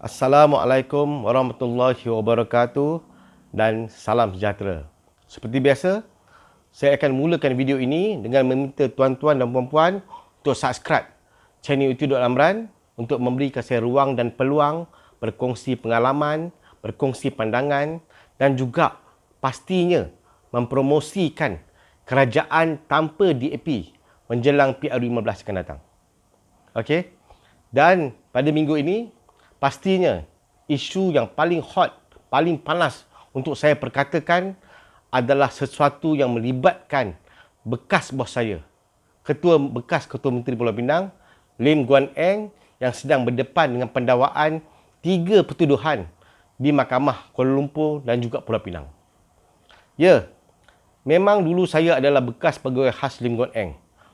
Assalamualaikum warahmatullahi wabarakatuh dan salam sejahtera. Seperti biasa, saya akan mulakan video ini dengan meminta tuan-tuan dan puan-puan untuk subscribe channel YouTube Dr. Amran untuk memberi saya ruang dan peluang berkongsi pengalaman, berkongsi pandangan dan juga pastinya mempromosikan kerajaan tanpa DAP menjelang PR15 akan datang. Okey? Dan pada minggu ini, pastinya isu yang paling hot, paling panas untuk saya perkatakan adalah sesuatu yang melibatkan bekas bos saya, bekas Ketua Menteri Pulau Pinang, Lim Guan Eng, yang sedang berdepan dengan pendakwaan 3 pertuduhan di Mahkamah Kuala Lumpur dan juga Pulau Pinang. Ya, memang dulu saya adalah bekas pegawai khas Lim Guan Eng.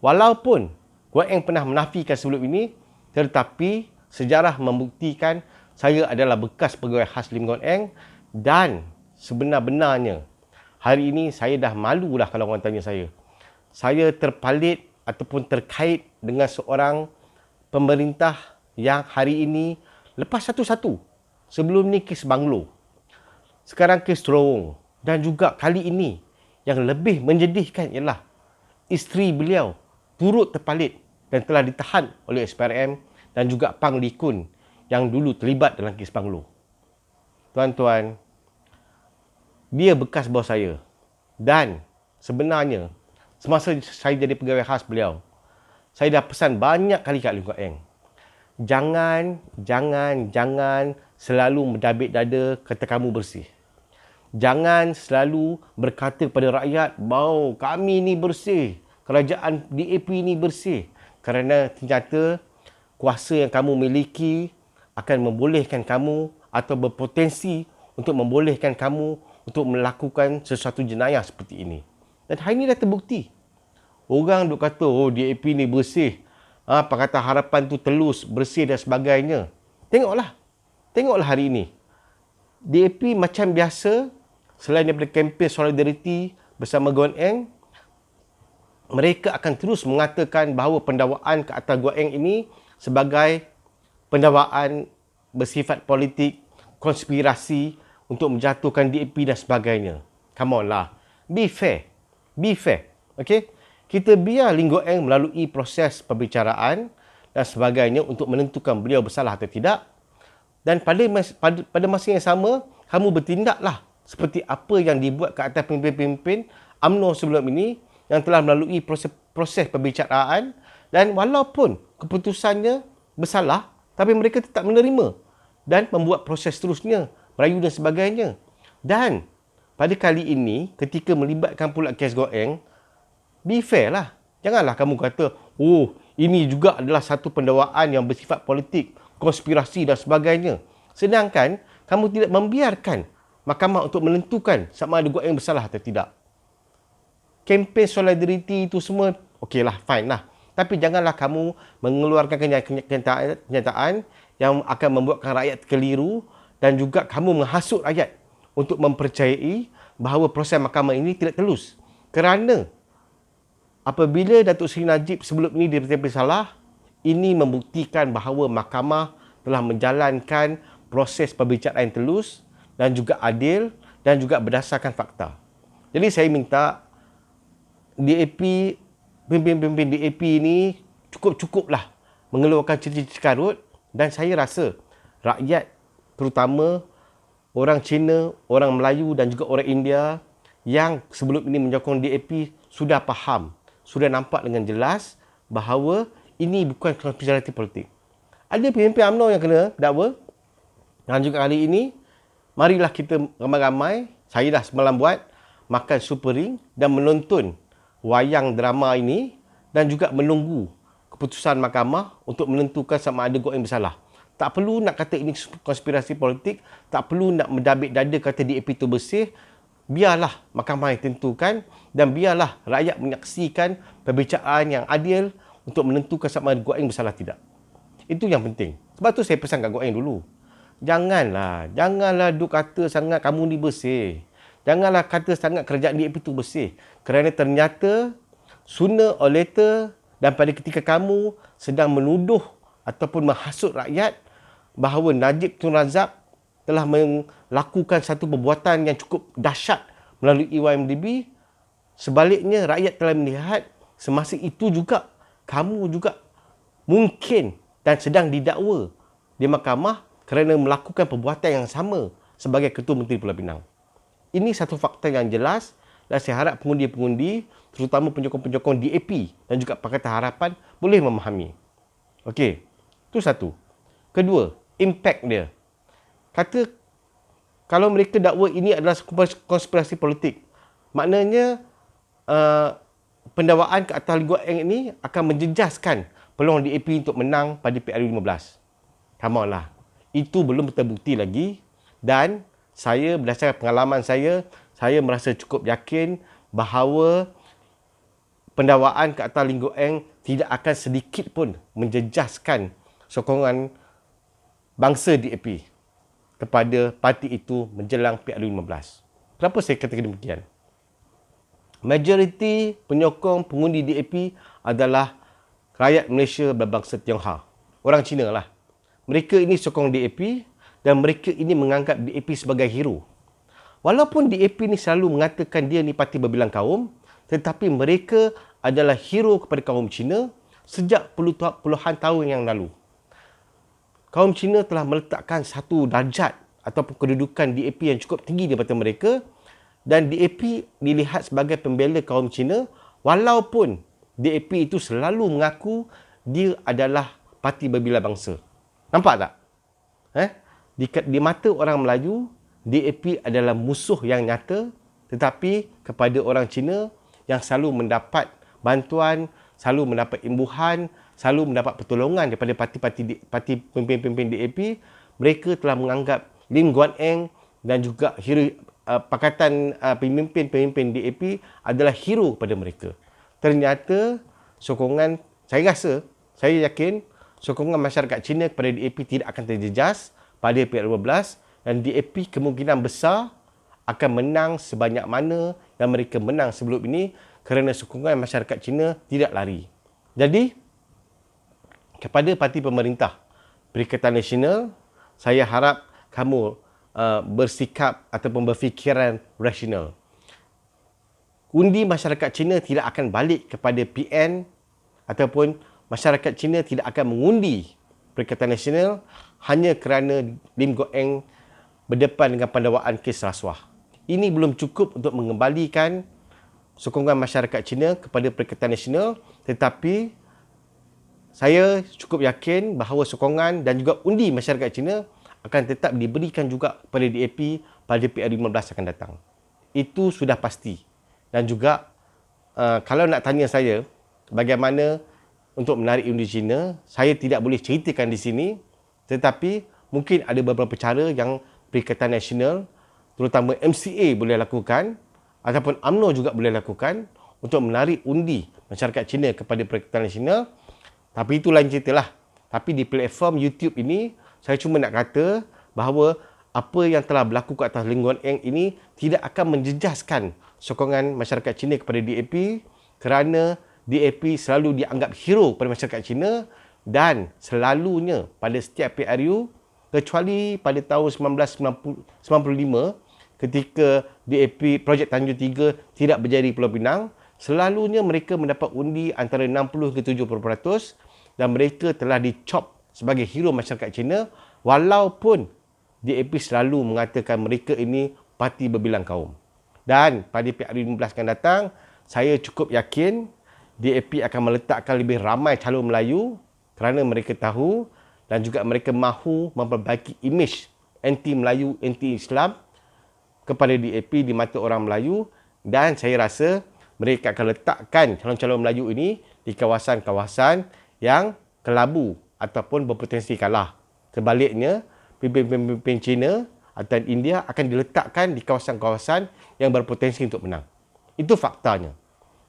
Walaupun Guan Eng pernah menafikan sebelum ini, tetapi sejarah membuktikan saya adalah bekas pegawai khas Lim Guan Eng dan sebenar-benarnya hari ini saya dah malulah kalau orang tanya saya. Saya terpalit ataupun terkait dengan seorang pemerintah yang hari ini lepas satu-satu. Sebelum ni kes Banglo, sekarang kes Terowong dan juga kali ini yang lebih menjedihkan ialah isteri beliau turut terpalit dan telah ditahan oleh SPRM dan juga Pang Lee Kun yang dulu terlibat dalam kes Banglo. Tuan-tuan, dia bekas bos saya. Dan sebenarnya, semasa saya jadi pegawai khas beliau, saya dah pesan banyak kali kat Lim Guan Eng. Jangan selalu mendabik dada kata kamu bersih. Jangan selalu berkata kepada rakyat bahawa kami ni bersih, kerajaan DAP ni bersih. Kerana ternyata kuasa yang kamu miliki akan membolehkan kamu atau berpotensi untuk membolehkan kamu untuk melakukan sesuatu jenayah seperti ini. Dan hari ini dah terbukti. Orang duk kata, oh DAP ni bersih. Pakatan Harapan tu telus, bersih dan sebagainya. Tengoklah hari ini. DAP macam biasa, selain daripada kempen solidariti bersama Guan Eng, mereka akan terus mengatakan bahawa pendakwaan ke atas Guan Eng ini sebagai pendakwaan bersifat politik, konspirasi untuk menjatuhkan DAP dan sebagainya. Come on lah. Be fair. Okay? Kita biar Lim Guan Eng melalui proses perbicaraan dan sebagainya untuk menentukan beliau bersalah atau tidak. Dan pada masa yang sama, kamu bertindaklah seperti apa yang dibuat ke atas pemimpin-pemimpin UMNO sebelum ini yang telah melalui proses perbicaraan dan walaupun keputusannya bersalah, tapi mereka tetap menerima dan membuat proses seterusnya, merayu dan sebagainya. Dan pada kali ini, ketika melibatkan pula kes Guan Eng, be fair lah. Janganlah kamu kata, oh ini juga adalah satu pendakwaan yang bersifat politik, konspirasi dan sebagainya. Sedangkan kamu tidak membiarkan mahkamah untuk menentukan sama ada Guan Eng bersalah atau tidak. Kempen solidariti itu semua, okeylah, fine lah. Tapi janganlah kamu mengeluarkan kenyataan yang akan membuatkan rakyat keliru dan juga kamu menghasut rakyat untuk mempercayai bahawa proses mahkamah ini tidak telus. Kerana apabila Datuk Seri Najib sebelum ini diberitahu bersalah, ini membuktikan bahawa mahkamah telah menjalankan proses perbicaraan yang telus dan juga adil dan juga berdasarkan fakta. Jadi saya minta DAP, pemimpin-pemimpin DAP ini cukuplah mengeluarkan cerita karut dan saya rasa rakyat terutama orang Cina, orang Melayu dan juga orang India yang sebelum ini menyokong DAP sudah faham, sudah nampak dengan jelas bahawa ini bukan konspirasi politik. Ada pemimpin UMNO yang kena dakwa dan juga kali ini marilah kita ramai-ramai, saya dah semalam buat makan super ring dan menonton wayang drama ini dan juga menunggu keputusan mahkamah untuk menentukan sama ada Guan Eng bersalah. Tak perlu nak kata ini konspirasi politik, tak perlu nak mendabik dada kata DAP itu bersih. Biarlah mahkamah yang tentukan dan biarlah rakyat menyaksikan perbicaraan yang adil untuk menentukan sama ada Guan Eng bersalah tidak. Itu yang penting. Sebab tu saya pesan kat Guan Eng dulu. Janganlah duk kata sangat kamu ni bersih. Janganlah kata sangat kerajaan DAP itu bersih. Kerana ternyata sooner or later dan pada ketika kamu sedang menuduh ataupun menghasut rakyat bahawa Najib Tun Razak telah melakukan satu perbuatan yang cukup dahsyat melalui YMDB. Sebaliknya, rakyat telah melihat semasa itu juga kamu juga mungkin dan sedang didakwa di mahkamah kerana melakukan perbuatan yang sama sebagai Ketua Menteri Pulau Pinang. Ini satu fakta yang jelas dan saya harap pengundi-pengundi, terutama penyokong-penyokong DAP dan juga Pakatan Harapan boleh memahami. Okey, itu satu. Kedua, impak dia. Kata kalau mereka dakwa ini adalah konspirasi politik, maknanya pendakwaan ke atas Lee Guak Eng ini akan menjejaskan peluang DAP untuk menang pada PRU 15. Come on lah. Itu belum terbukti lagi dan saya berdasarkan pengalaman saya merasa cukup yakin bahawa pendakwaan ke atas Lee Guak Eng tidak akan sedikit pun menjejaskan sokongan bangsa DAP kepada parti itu menjelang PRU 15. Kenapa saya katakan demikian? Majoriti penyokong pengundi DAP adalah rakyat Malaysia berbangsa Tionghoa. Orang Cina lah. Mereka ini sokong DAP dan mereka ini menganggap DAP sebagai hero. Walaupun DAP ni selalu mengatakan dia ni parti berbilang kaum, tetapi mereka adalah hero kepada kaum Cina sejak puluhan tahun yang lalu. Kaum Cina telah meletakkan satu darjat ataupun kedudukan DAP yang cukup tinggi daripada mereka dan DAP dilihat sebagai pembela kaum Cina walaupun DAP itu selalu mengaku dia adalah parti berbilang bangsa. Nampak tak? Di mata orang Melayu, DAP adalah musuh yang nyata tetapi kepada orang Cina yang selalu mendapat bantuan, selalu mendapat imbuhan, selalu mendapat pertolongan daripada parti pemimpin-pemimpin DAP, mereka telah menganggap Lim Guan Eng dan juga pakatan pemimpin-pemimpin DAP adalah hero kepada mereka. Ternyata sokongan, saya yakin sokongan masyarakat Cina kepada DAP tidak akan terjejas pada PRU 15 dan DAP kemungkinan besar akan menang sebanyak mana yang mereka menang sebelum ini kerana sokongan masyarakat Cina tidak lari. Jadi, kepada parti pemerintah Perikatan Nasional, saya harap kamu bersikap ataupun berfikiran rasional. Undi masyarakat Cina tidak akan balik kepada PN ataupun masyarakat Cina tidak akan mengundi Perikatan Nasional hanya kerana Lim Guak Eng berdepan dengan pendakwaan kes rasuah. Ini belum cukup untuk mengembalikan sokongan masyarakat Cina kepada Perikatan Nasional, tetapi saya cukup yakin bahawa sokongan dan juga undi masyarakat Cina akan tetap diberikan juga kepada DAP pada PRU 15 akan datang. Itu sudah pasti. Dan juga kalau nak tanya saya bagaimana untuk menarik undi Cina, saya tidak boleh ceritakan di sini, tetapi mungkin ada beberapa cara yang Perikatan Nasional, terutama MCA boleh lakukan ataupun UMNO juga boleh lakukan untuk menarik undi masyarakat Cina kepada Perikatan Nasional. Tapi itu lain cerita lah. Tapi di platform YouTube ini, saya cuma nak kata bahawa apa yang telah berlaku ke atas Lim Guan Eng ini tidak akan menjejaskan sokongan masyarakat Cina kepada DAP kerana DAP selalu dianggap hero kepada masyarakat Cina dan selalunya pada setiap PRU, kecuali pada tahun 1995 ketika DAP Projek Tanjung 3 tidak berjaya di Pulau Pinang, selalunya mereka mendapat undi antara 60 ke 70% dan mereka telah dicop sebagai hero masyarakat Cina walaupun DAP selalu mengatakan mereka ini parti berbilang kaum. Dan pada PRU 15 akan datang, saya cukup yakin DAP akan meletakkan lebih ramai calon Melayu kerana mereka tahu dan juga mereka mahu memperbaiki imej anti-Melayu, anti-Islam kepada DAP di mata orang Melayu dan saya rasa mereka akan letakkan calon-calon Melayu ini di kawasan-kawasan yang kelabu ataupun berpotensi kalah. Sebaliknya, pemimpin-pemimpin China atau India akan diletakkan di kawasan-kawasan yang berpotensi untuk menang. Itu faktanya.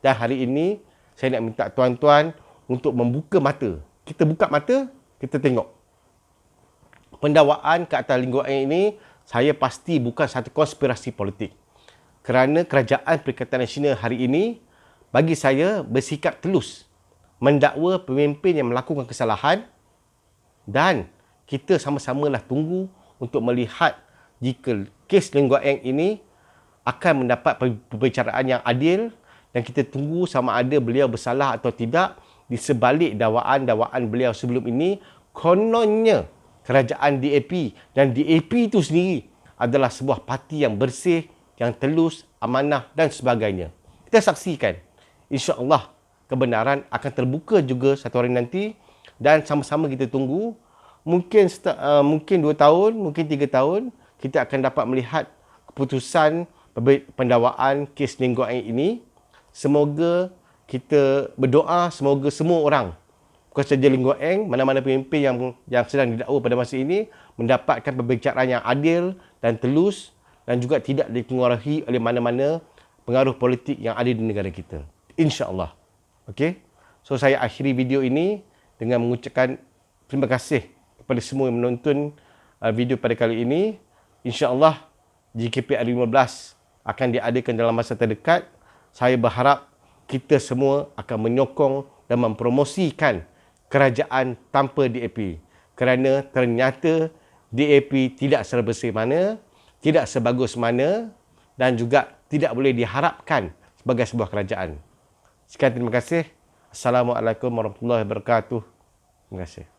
Dan hari ini, saya nak minta tuan-tuan untuk membuka mata. Kita buka mata, kita tengok. Pendakwaan ke atas Lim Guak Eng ini, saya pasti bukan satu konspirasi politik. Kerana kerajaan Perikatan Nasional hari ini, bagi saya bersikap telus mendakwa pemimpin yang melakukan kesalahan dan kita sama-samalah tunggu untuk melihat jika kes Lim Guat Eng ini akan mendapat pembicaraan yang adil, dan kita tunggu sama ada beliau bersalah atau tidak di sebalik dakwaan-dakwaan beliau sebelum ini. Kononnya kerajaan DAP dan DAP itu sendiri adalah sebuah parti yang bersih, yang telus, amanah dan sebagainya. Kita saksikan, insya-Allah kebenaran akan terbuka juga satu hari nanti, dan sama-sama kita tunggu. Mungkin 2 tahun, mungkin 3 tahun, kita akan dapat melihat keputusan pendakwaan kes Lim Guat Eng ini. Semoga kita berdoa, semoga semua orang, bukan saja Lim Guat Eng, mana-mana pemimpin yang sedang didakwa pada masa ini mendapatkan pembicaraan yang adil dan telus, dan juga tidak dipengaruhi oleh mana-mana pengaruh politik yang ada di negara kita. InsyaAllah. Okey? So, saya akhiri video ini dengan mengucapkan terima kasih kepada semua yang menonton video pada kali ini. InsyaAllah JKPR 15 akan diadakan dalam masa terdekat. Saya berharap kita semua akan menyokong dan mempromosikan kerajaan tanpa DAP. Kerana ternyata DAP tidak sebersih mana, tidak sebagus mana, dan juga tidak boleh diharapkan sebagai sebuah kerajaan. Sekian, terima kasih. Assalamualaikum warahmatullahi wabarakatuh. Terima kasih.